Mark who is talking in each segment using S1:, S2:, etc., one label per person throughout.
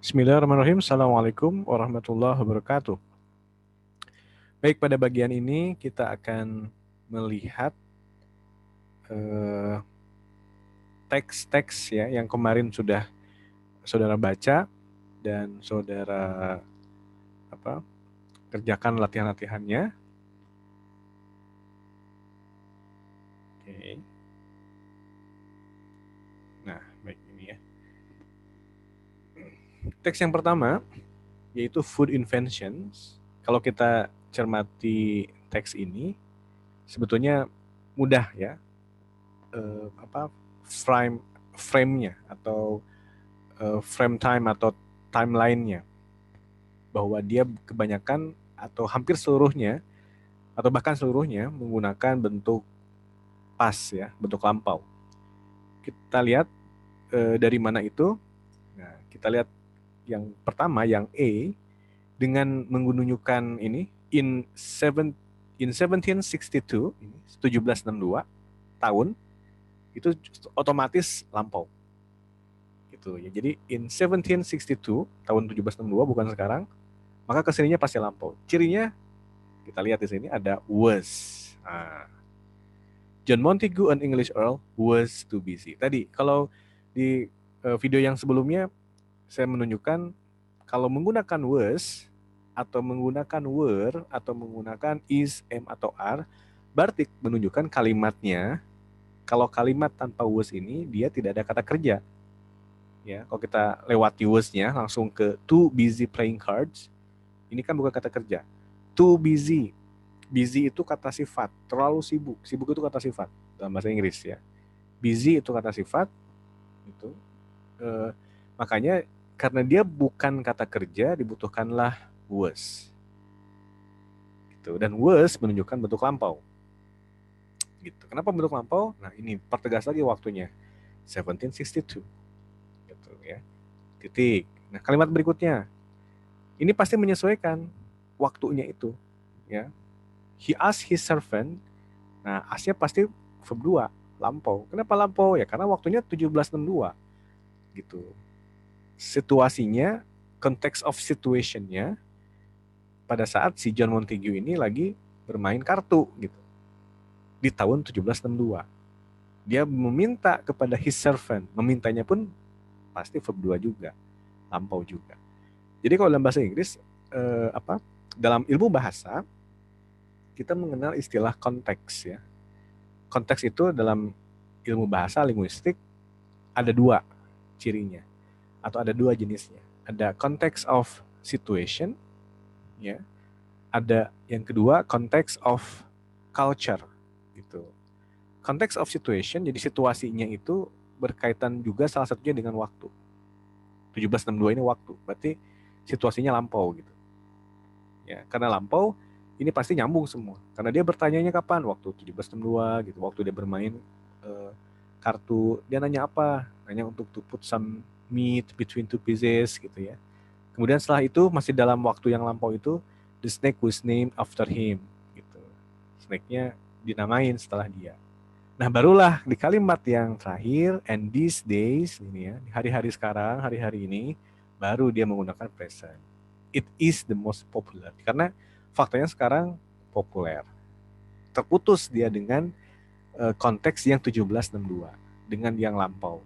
S1: Bismillahirrahmanirrahim. Assalamualaikum warahmatullahi wabarakatuh. Baik, pada bagian ini kita akan melihat eh, teks-teks ya yang kemarin sudah saudara baca dan saudara kerjakan latihan-latihannya. Oke. Nah, baik ini ya. Teks yang pertama yaitu food inventions. Kalau kita cermati teks ini sebetulnya mudah ya, frame frame-nya atau frame time atau timeline-nya, bahwa dia kebanyakan atau hampir seluruhnya atau bahkan seluruhnya menggunakan bentuk past ya, bentuk lampau. Kita lihat dari mana itu. Nah, kita lihat yang pertama, yang A, dengan mengunjukkan ini in 1762, ini 1762 tahun, itu otomatis lampau gitu ya. Jadi in 1762, tahun 1762, bukan sekarang, maka kesininya pasti lampau. Cirinya kita lihat di sini ada was. Nah, John Montagu, an English Earl, was too busy. Tadi kalau di video yang sebelumnya saya menunjukkan kalau menggunakan was atau menggunakan were atau menggunakan is, am atau are, berarti menunjukkan kalimatnya. Kalau kalimat tanpa was ini dia tidak ada kata kerja. Ya, kalau kita lewati was-nya langsung ke too busy playing cards, ini kan bukan kata kerja. Too busy. Busy itu kata sifat, terlalu sibuk. Sibuk itu kata sifat dalam bahasa Inggris ya. Busy itu kata sifat. Itu makanya karena dia bukan kata kerja, dibutuhkanlah was. Gitu. Dan was menunjukkan bentuk lampau. Gitu. Kenapa bentuk lampau? Nah, ini pertegas lagi waktunya. 1762. Gitu ya. Titik. Nah, kalimat berikutnya. Ini pasti menyesuaikan waktunya itu, ya. He asked his servant. Nah, asnya pasti verb 2, lampau. Kenapa lampau? Ya karena waktunya 1762 gitu. Situasinya, context of situationnya pada saat si John Montagu ini lagi bermain kartu gitu. Di tahun 1762. Dia meminta kepada his servant. Memintanya pun pasti verb 2 juga, lampau juga. Jadi kalau dalam bahasa Inggris dalam ilmu bahasa kita mengenal istilah konteks ya. Konteks itu dalam ilmu bahasa linguistik ada dua cirinya atau ada dua jenisnya. Ada context of situation ya. Ada yang kedua context of culture gitu. Context of situation, jadi situasinya itu berkaitan juga salah satunya dengan waktu. 1762 ini waktu, berarti situasinya lampau gitu. Ya, karena lampau ini pasti nyambung semua. Karena dia bertanyanya kapan? Waktu 1762 gitu. Waktu dia bermain kartu, dia nanya apa? Nanya untuk to put some meat between two pieces gitu ya. Kemudian setelah itu masih dalam waktu yang lampau itu, the snake was named after him gitu. Snake-nya dinamain setelah dia. Nah, barulah di kalimat yang terakhir, and these days ini ya, hari-hari sekarang, hari-hari ini baru dia menggunakan present. It is the most popular. Karena faktanya sekarang populer. Terputus dia dengan konteks yang 1762 dengan yang lampau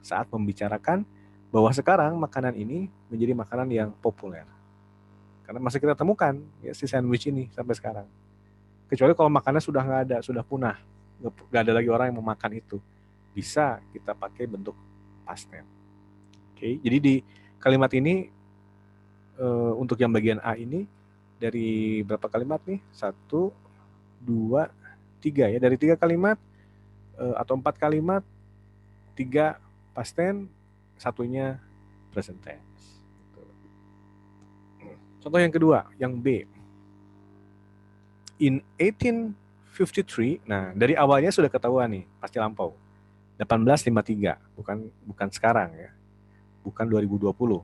S1: saat membicarakan bahwa sekarang makanan ini menjadi makanan yang populer. Karena masih kita temukan ya si sandwich ini sampai sekarang. Kecuali kalau makannya sudah nggak ada, sudah punah, nggak ada lagi orang yang memakan itu, bisa kita pakai bentuk past tense. Oke, jadi di kalimat ini untuk yang bagian A ini dari berapa kalimat nih? 1, 2, 3 ya. Dari 3 kalimat atau 4 kalimat, 3 past tense, satunya present tense. Contoh yang kedua, yang B. In 1853, nah dari awalnya sudah ketahuan nih, pasti lampau. 1853, bukan sekarang ya. Bukan 2020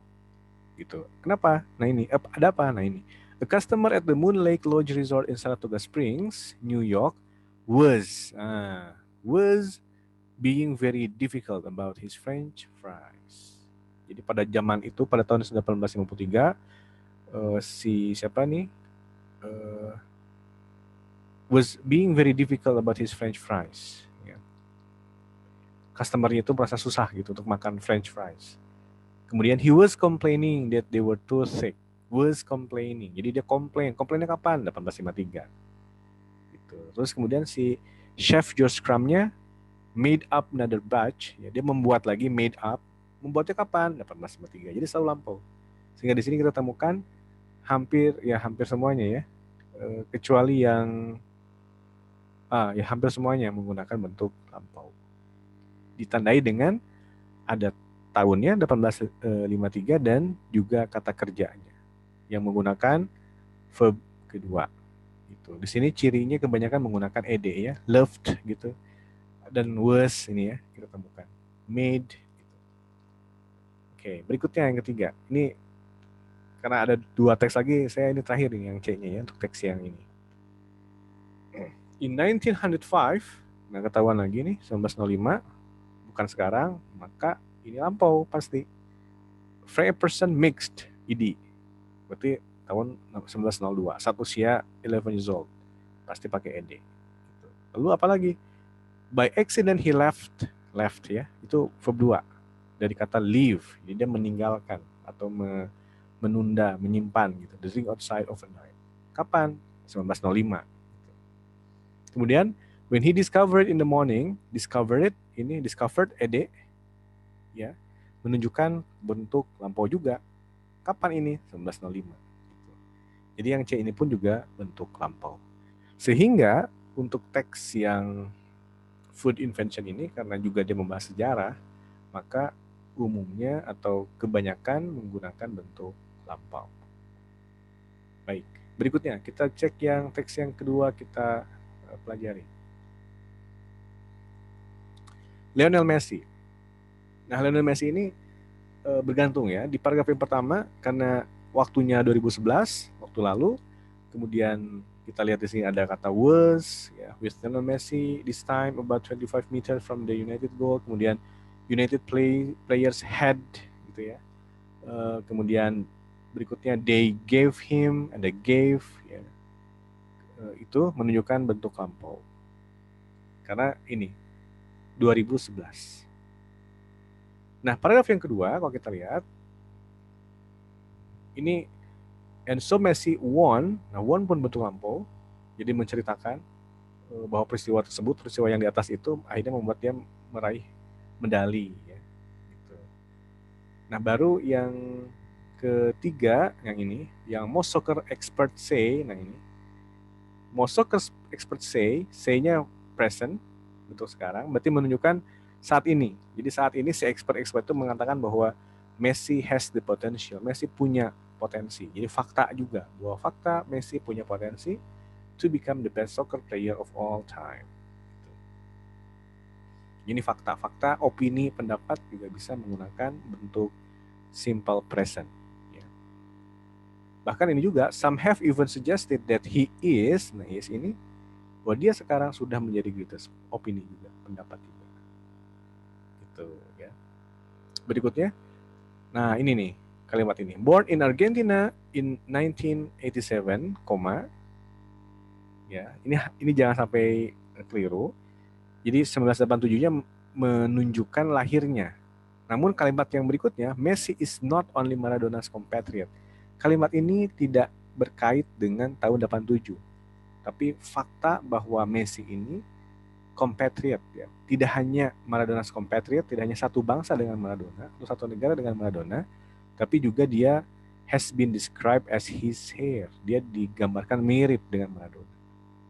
S1: gitu. Kenapa? Nah ini, ada apa? Nah ini. A customer at the Moon Lake Lodge Resort in Saratoga Springs, New York, was being very difficult about his French fries. Jadi pada zaman itu, pada tahun 1853, si siapa nih, was being very difficult about his French fries. Ya. Customer-nya itu merasa susah gitu untuk makan French fries. Kemudian he was complaining that they were too thick. Was complaining. Jadi dia komplain. Komplainnya kapan? 1853. Gitu. Terus kemudian si chef George Crumb-nya made up another batch. Ya, dia membuat lagi made up. Membuatnya kapan? 1853. Jadi selalu lampau. Sehingga di sini kita temukan hampir semuanya ya. Kecuali yang hampir semuanya menggunakan bentuk lampau. Ditandai dengan ada tahunnya 1853 dan juga kata kerjanya yang menggunakan verb kedua. Gitu. Di sini cirinya kebanyakan menggunakan ed ya, loved gitu. Dan was ini ya kita temukan. Made gitu. Oke, berikutnya yang ketiga. Ini karena ada 2 teks lagi, saya ini terakhir ini yang C-nya ya untuk teks yang ini. In 1905, nggak ketahuan lagi nih, 1905, bukan sekarang, maka ini lampau pasti. Free person mixed, ed. Berarti tahun 1902, saat usia 11 years old. Pasti pakai ed. Gitu. Lalu apa lagi? By accident he left ya, itu verb 2. Dari kata leave, jadi dia meninggalkan atau menunda, menyimpan gitu. The drink outside overnight. Kapan? 1905. Kemudian when he discovered in the morning, discovered ed ya, menunjukkan bentuk lampau juga. Kapan ini? 1905. Jadi yang C ini pun juga bentuk lampau. Sehingga untuk teks yang food invention ini, karena juga dia membahas sejarah, maka umumnya atau kebanyakan menggunakan bentuk lampau. Baik, berikutnya kita cek yang teks yang kedua kita pelajari. Lionel Messi. Nah, Lionel Messi ini bergantung ya. Di paragraf yang pertama, karena waktunya 2011, waktu lalu, kemudian kita lihat di sini ada kata was, ya, with Lionel Messi this time about 25 meters from the United goal. Kemudian United players had, gitu ya. Kemudian berikutnya they gave him, and they gave, ya. Itu menunjukkan bentuk lampau. Karena ini 2011. Nah, paragraf yang kedua kalau kita lihat ini, and so Messi won. Nah, won pun bentuk lampau. Jadi menceritakan bahwa peristiwa tersebut, peristiwa yang di atas itu akhirnya membuat dia meraih medali ya. Gitu. Nah, baru yang ketiga yang ini, yang most soccer expert say. Nah, ini most soccer expert say-nya present bentuk sekarang, berarti menunjukkan saat ini. Jadi saat ini si expert itu mengatakan bahwa Messi has the potential. Messi punya potensi. Jadi fakta juga bahwa fakta Messi punya potensi to become the best soccer player of all time. Ini fakta, opini, pendapat juga bisa menggunakan bentuk simple present. Ya. Bahkan ini juga, some have even suggested that he is, nah is ini, bahwa dia sekarang sudah menjadi greatest, opini juga, pendapat juga. Gitu ya. Berikutnya, nah ini nih kalimat ini. Born in Argentina in 1987, ya ini jangan sampai keliru. Jadi 1987-nya menunjukkan lahirnya. Namun kalimat yang berikutnya, Messi is not only Maradona's compatriot. Kalimat ini tidak berkait dengan tahun 87. Tapi fakta bahwa Messi ini compatriot ya. Tidak hanya Maradona's compatriot, tidak hanya satu bangsa dengan Maradona, atau satu negara dengan Maradona, tapi juga dia has been described as his hair. Dia digambarkan mirip dengan Maradona.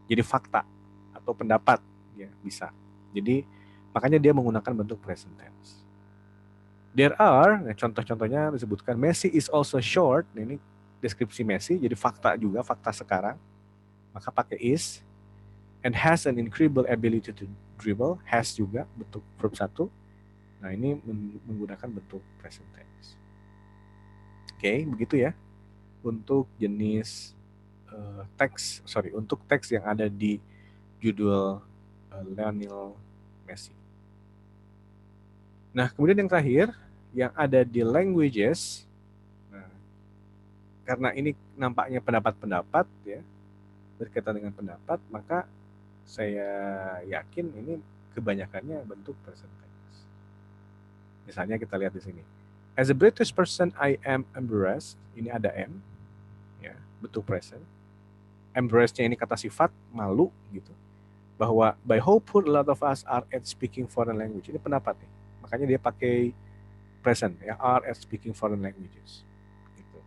S1: Jadi fakta atau pendapat ya bisa. Jadi makanya dia menggunakan bentuk present tense. There are, nah contoh-contohnya disebutkan Messi is also short. Nah, ini deskripsi Messi, jadi fakta juga, fakta sekarang. Maka pakai is. And has an incredible ability to dribble, has juga bentuk verb 1. Nah, ini menggunakan bentuk present tense. Oke, begitu ya. Untuk jenis untuk teks yang ada di judul Lionel Messi. Nah, kemudian yang terakhir, yang ada di languages. Nah, karena ini nampaknya pendapat-pendapat ya, berkaitan dengan pendapat, maka saya yakin ini kebanyakannya bentuk present tense. Misalnya kita lihat di sini. As a British person, I am embarrassed. Ini ada am, ya, bentuk present. Embarrassed-nya ini kata sifat, malu gitu. Bahwa by how poor a lot of us are at speaking foreign language. Ini pendapat nih. Makanya dia pakai present, ya, are at speaking foreign languages. Gitu.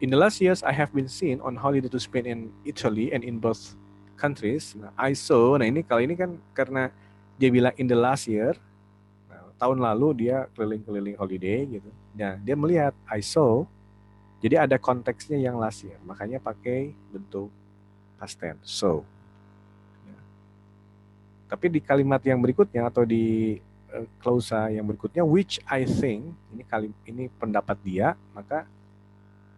S1: In the last years, I have been seen on holiday to Spain and Italy and in both countries. Nah, I saw, nah ini kali ini kan karena dia bilang in the last year, nah, tahun lalu dia keliling-keliling holiday gitu. Nah, dia melihat I saw, jadi ada konteksnya yang last year, makanya pakai bentuk past tense, so. Ya. Tapi di kalimat yang berikutnya atau di klausa yang berikutnya, which I think, ini pendapat dia, maka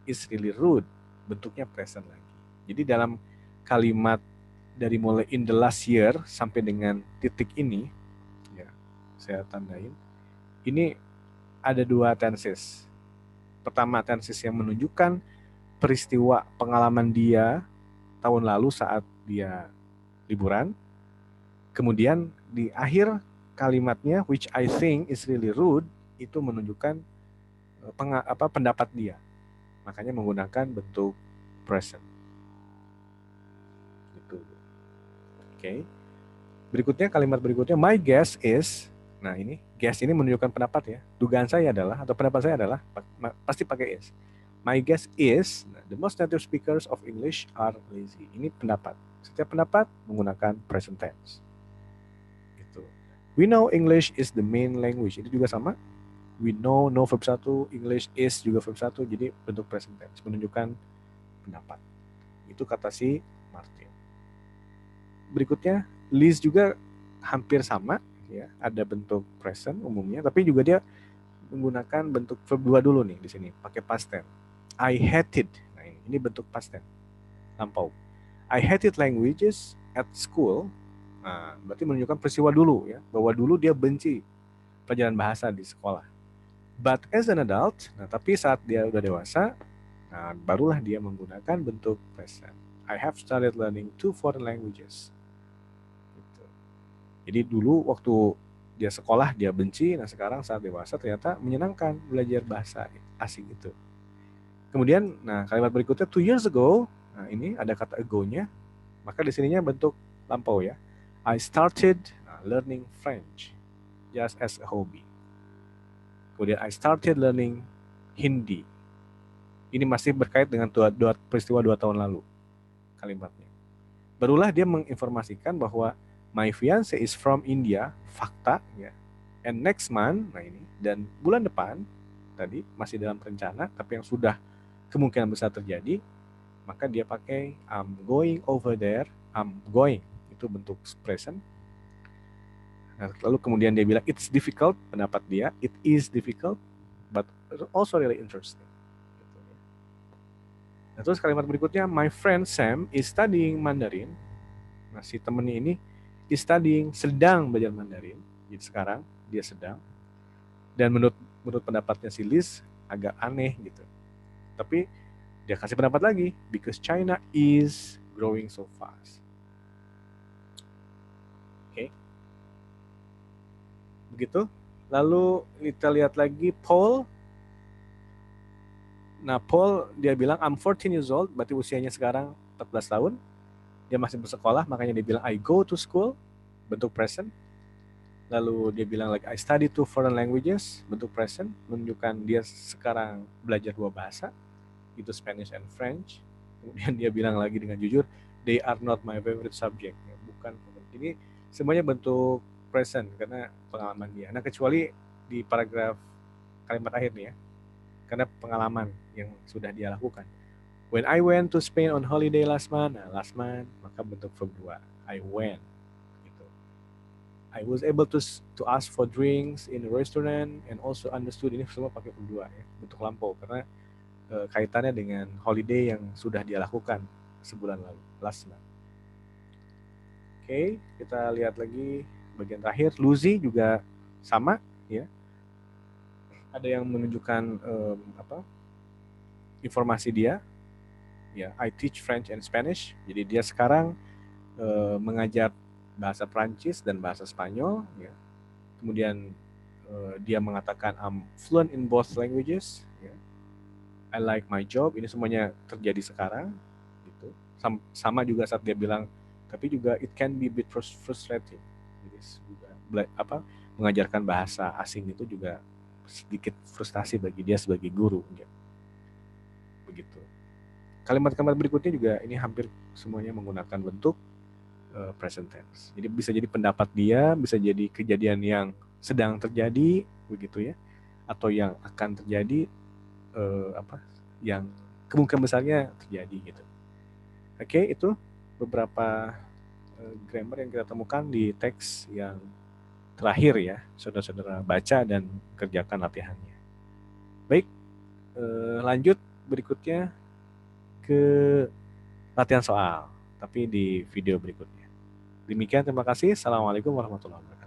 S1: is really rude, bentuknya present lagi. Jadi dalam kalimat dari mulai in the last year sampai dengan titik ini, ya, saya tandain, ini ada dua tenses. Pertama, tenses yang menunjukkan peristiwa pengalaman dia tahun lalu saat dia liburan. Kemudian di akhir kalimatnya, which I think is really rude, itu menunjukkan pendapat dia. Makanya menggunakan bentuk present. Gitu. Oke. Berikutnya, kalimat berikutnya, my guess is. Nah ini, guess ini menunjukkan pendapat ya. Dugaan saya adalah, atau pendapat saya adalah, pasti pakai is. My guess is, the most native speakers of English are lazy. Ini pendapat. Setiap pendapat menggunakan present tense. Gitu. We know English is the main language. Itu juga sama. We know, no verb 1, English is juga verb 1, jadi bentuk present tense, menunjukkan pendapat. Itu kata si Martin. Berikutnya, Liz juga hampir sama, ya, ada bentuk present umumnya, tapi juga dia menggunakan bentuk verb 2 dulu nih di sini, pakai past tense. I hated. Nah, ini bentuk past tense, lampau. I hated languages at school. Nah, berarti menunjukkan peristiwa dulu ya, bahwa dulu dia benci pelajaran bahasa di sekolah. But as an adult, nah tapi saat dia udah dewasa, nah barulah dia menggunakan bentuk present. I have started learning 2 foreign languages. Gitu. Jadi dulu waktu dia sekolah dia benci, nah sekarang saat dewasa ternyata menyenangkan belajar bahasa asing itu. Kemudian, nah kalimat berikutnya 2 years ago, nah ini ada kata ago-nya, maka di sininya bentuk lampau ya. I started learning French just as a hobby. Kemudian I started learning Hindi. Ini masih berkait dengan peristiwa 2 tahun lalu kalimatnya. Barulah dia menginformasikan bahwa my fiance is from India, fakta ya. And next month, nah ini, dan bulan depan tadi masih dalam rencana, tapi yang sudah kemungkinan besar terjadi, maka dia pakai I'm going over there, I'm going, itu bentuk present. Nah, lalu kemudian dia bilang it's difficult, pendapat dia, it is difficult, but also really interesting. Nah, terus kalimat berikutnya, my friend Sam is studying Mandarin. Nah, si temennya ini is studying, sedang belajar Mandarin. Jadi sekarang dia sedang. Dan menurut pendapatnya si Liz agak aneh gitu. Tapi dia kasih pendapat lagi, because China is growing so fast. Oke. Begitu. Lalu kita lihat lagi Paul. Nah, Paul dia bilang I'm 14 years old, berarti usianya sekarang 14 tahun. Dia masih bersekolah, makanya dia bilang I go to school, bentuk present. Lalu dia bilang like I study 2 foreign languages, bentuk present, menunjukkan dia sekarang belajar 2 bahasa, itu Spanish and French. Kemudian dia bilang lagi dengan jujur, they are not my favorite subject, ya, bukan. Ini semuanya bentuk present karena pengalaman dia. Nah, kecuali di paragraf kalimat akhir nih ya, karena pengalaman yang sudah dia lakukan. When I went to Spain on holiday last month, nah last month, maka bentuk verb 2, I went. Gitu. I was able to ask for drinks in a restaurant and also understood, ini semua pakai verb 2 ya, bentuk lampau, karena kaitannya dengan holiday yang sudah dia lakukan sebulan lalu, last month. Oke, kita lihat lagi bagian terakhir, Lucy juga sama ya. ada yang menunjukkan informasi dia, ya, I teach French and Spanish. Jadi dia sekarang mengajar bahasa Prancis dan bahasa Spanyol, ya. Kemudian dia mengatakan I'm fluent in both languages, ya. I like my job. Ini semuanya terjadi sekarang, gitu. Sama juga saat dia bilang, tapi juga it can be a bit frustrating. Jadi juga mengajarkan bahasa asing itu juga sedikit frustasi bagi dia sebagai guru, ya. Begitu. Kalimat-kalimat berikutnya juga ini hampir semuanya menggunakan bentuk present tense. Jadi bisa jadi pendapat dia, bisa jadi kejadian yang sedang terjadi, begitu ya, atau yang akan terjadi, yang kemungkinan besarnya terjadi gitu. Oke, itu beberapa grammar yang kita temukan di teks yang terakhir ya, saudara-saudara baca dan kerjakan latihannya. Baik, lanjut berikutnya ke latihan soal, tapi di video berikutnya. Demikian, terima kasih. Assalamualaikum warahmatullahi wabarakatuh.